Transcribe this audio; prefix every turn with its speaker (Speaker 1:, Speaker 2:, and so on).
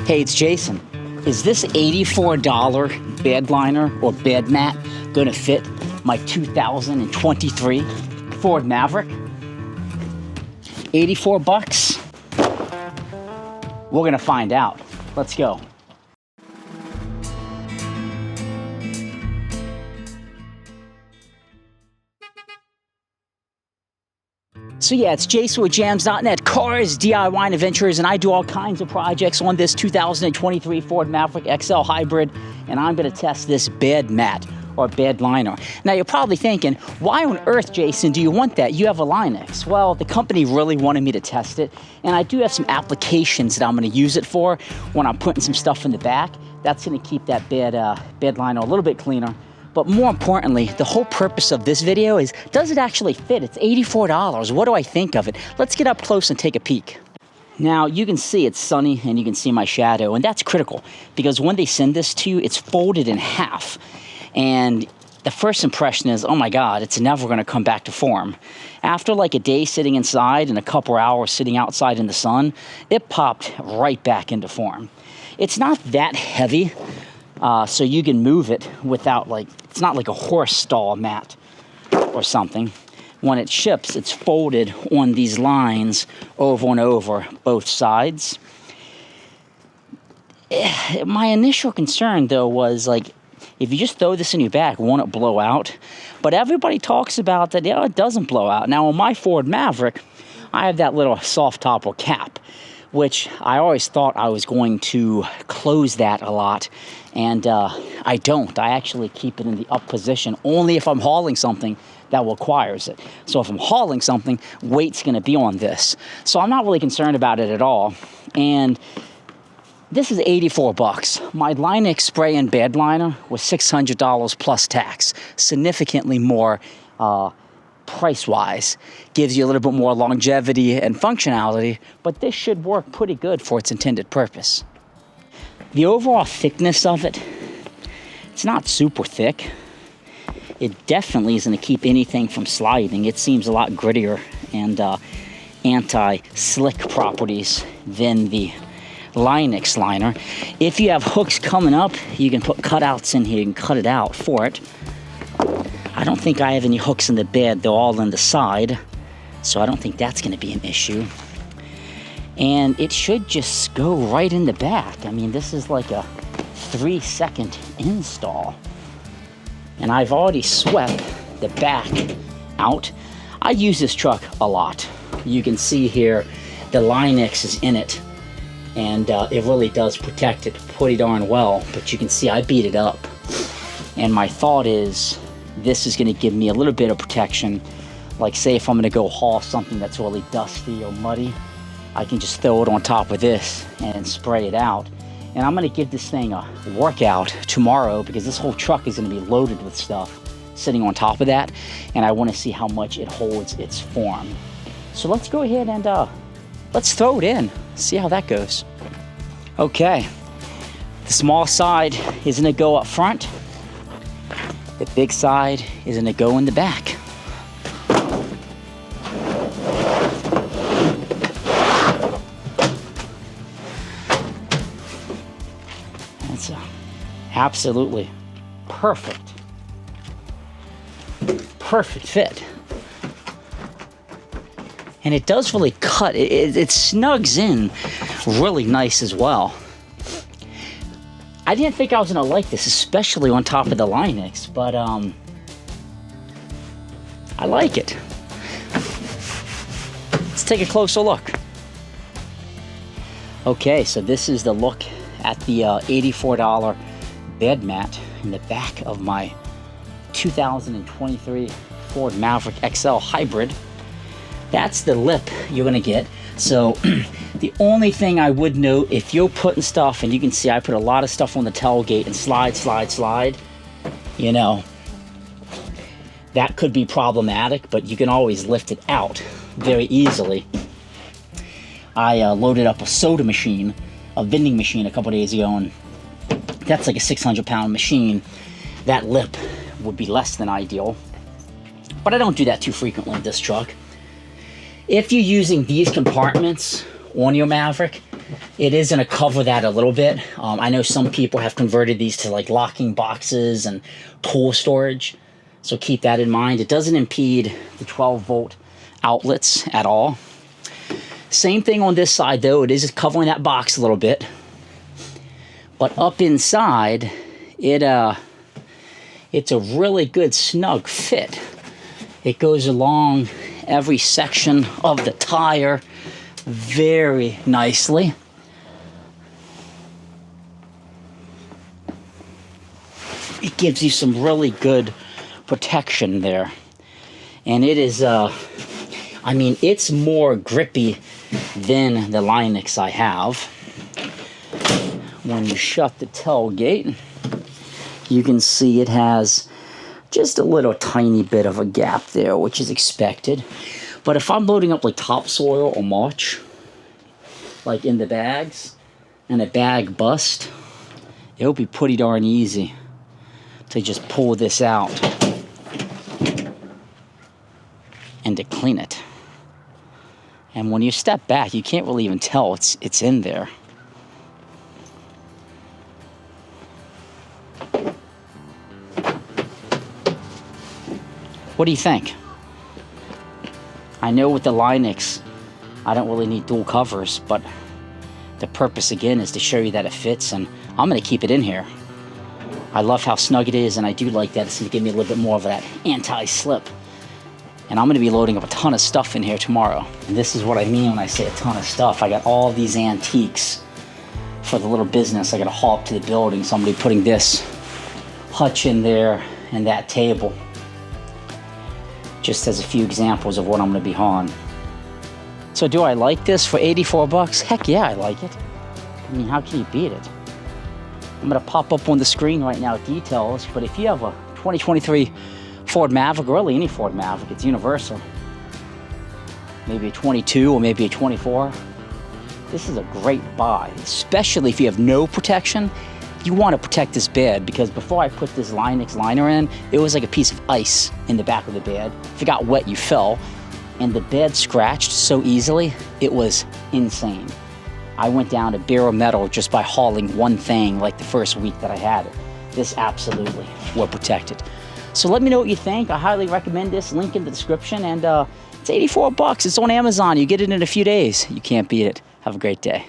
Speaker 1: Hey, it's Jason. Is this $84 bed liner or bed mat gonna fit my 2023 Ford Maverick? 84 bucks? We're gonna find out. Let's go. So yeah, it's Jason with jamzDOTnet, cars, DIY, and adventures, and I do all kinds of projects on this 2023 Ford Maverick XL Hybrid, and I'm going to test this bed mat or bed liner. Now you're probably thinking, why on earth, Jason, do you want that? You have a Linux. Well, the company really wanted me to test it, and I do have some applications that I'm going to use it for when I'm putting some stuff in the back. That's going to keep that bed liner a little bit cleaner. But more importantly, the whole purpose of this video is, does it actually fit? It's $84. What do I think of it? Let's get up close and take a peek. Now, you can see it's sunny and you can see my shadow, and that's critical because when they send this to you, it's folded in half. And the first impression is, oh my God, it's never gonna come back to form. After like a day sitting inside and a couple hours sitting outside in the sun, it popped right back into form. It's not that heavy, so you can move it without it's not like a horse stall mat or something. When it ships, it's folded on these lines over and over both sides. My initial concern though was if you just throw this in your back, won't it blow out? But everybody talks about that, yeah, it doesn't blow out. Now on my Ford Maverick, I have that little soft top or cap, which I always thought I was going to close that a lot, and I don't. I actually keep it in the up position only if I'm hauling something that requires it. So if I'm hauling something, weight's gonna be on this. So I'm not really concerned about it at all. And this is 84 bucks. My Linux spray and bed liner was $600 plus tax, significantly more price-wise. Gives you a little bit more longevity and functionality, but this should work pretty good for its intended purpose. The overall thickness of it, it's not super thick. It definitely isn't to keep anything from sliding. It seems a lot grittier and anti-slick properties than the Linux liner. If you have hooks coming up, you can put cutouts in here and cut it out for it. I don't think I have any hooks in the bed. They're all on the side, so I don't think that's going to be an issue. And it should just go right in the back. I mean, this is like a 3-second install. And I've already swept the back out. I use this truck a lot. You can see here the Linux is in it, and it really does protect it pretty darn well. But you can see I beat it up. And my thought is, this is going to give me a little bit of protection. Like say if I'm going to go haul something that's really dusty or muddy, I can just throw it on top of this and spray it out. And I'm going to give this thing a workout tomorrow because this whole truck is going to be loaded with stuff sitting on top of that, and I want to see how much it holds its form. So let's go ahead and let's throw it in, see how that goes. Okay, the small side is going to go up front. The big side is going to go in the back. That's absolutely perfect. Perfect fit. And it does really cut. It snugs in really nice as well. I didn't think I was going to like this, especially on top of the Linux, but I like it. Let's take a closer look. Okay, so this is the look at the $84 bed mat in the back of my 2023 Ford Maverick XL Hybrid. That's the lip you're going to get. So the only thing I would note, if you're putting stuff, and you can see I put a lot of stuff on the tailgate and slide, you know, that could be problematic, but you can always lift it out very easily. I loaded up a soda machine, a vending machine a couple days ago, and that's like a 600-pound machine. That lip would be less than ideal, but I don't do that too frequently in this truck. If you're using these compartments on your Maverick, It is going to cover that a little bit. I know some people have converted these to like locking boxes and tool storage, so keep that in mind. It doesn't impede the 12-volt outlets at all. Same thing on this side though. It is covering that box a little bit, but up inside, it's a really good snug fit. It goes along every section of the tire very nicely. It gives you some really good protection there. And it is, I mean, it's more grippy than the Linux I have. When you shut the tailgate, you can see it has just a little tiny bit of a gap there, which is expected. But if I'm loading up like topsoil or mulch, like in the bags, and a bag bust, it'll be pretty darn easy to just pull this out and to clean it. And when you step back, you can't really even tell it's in there. What do you think? I know with the Linux, I don't really need dual covers, but the purpose again is to show you that it fits, and I'm gonna keep it in here. I love how snug it is, and I do like that. It's gonna give me a little bit more of that anti-slip. And I'm gonna be loading up a ton of stuff in here tomorrow. And this is what I mean when I say a ton of stuff. I got all these antiques for the little business. I gotta haul up to the building, so I'm gonna be putting this hutch in there and that table. Just as a few examples of what I'm gonna be hauling. So do I like this for 84 bucks? Heck yeah, I like it. I mean, how can you beat it? I'm gonna pop up on the screen right now details, but if you have a 2023 Ford Maverick, or really any Ford Maverick, it's universal. Maybe a 22 or maybe a 24. This is a great buy, especially if you have no protection. You want to protect this bed, because before I put this Linux liner in, it was like a piece of ice in the back of the bed. If it got wet, you fell, and the bed scratched so easily, it was insane. I went down to bare metal just by hauling one thing like the first week that I had it. This absolutely will protect it. So let me know what you think. I highly recommend this. Link in the description, and it's 84 bucks. It's on Amazon. You get it in a few days. You can't beat it. Have a great day.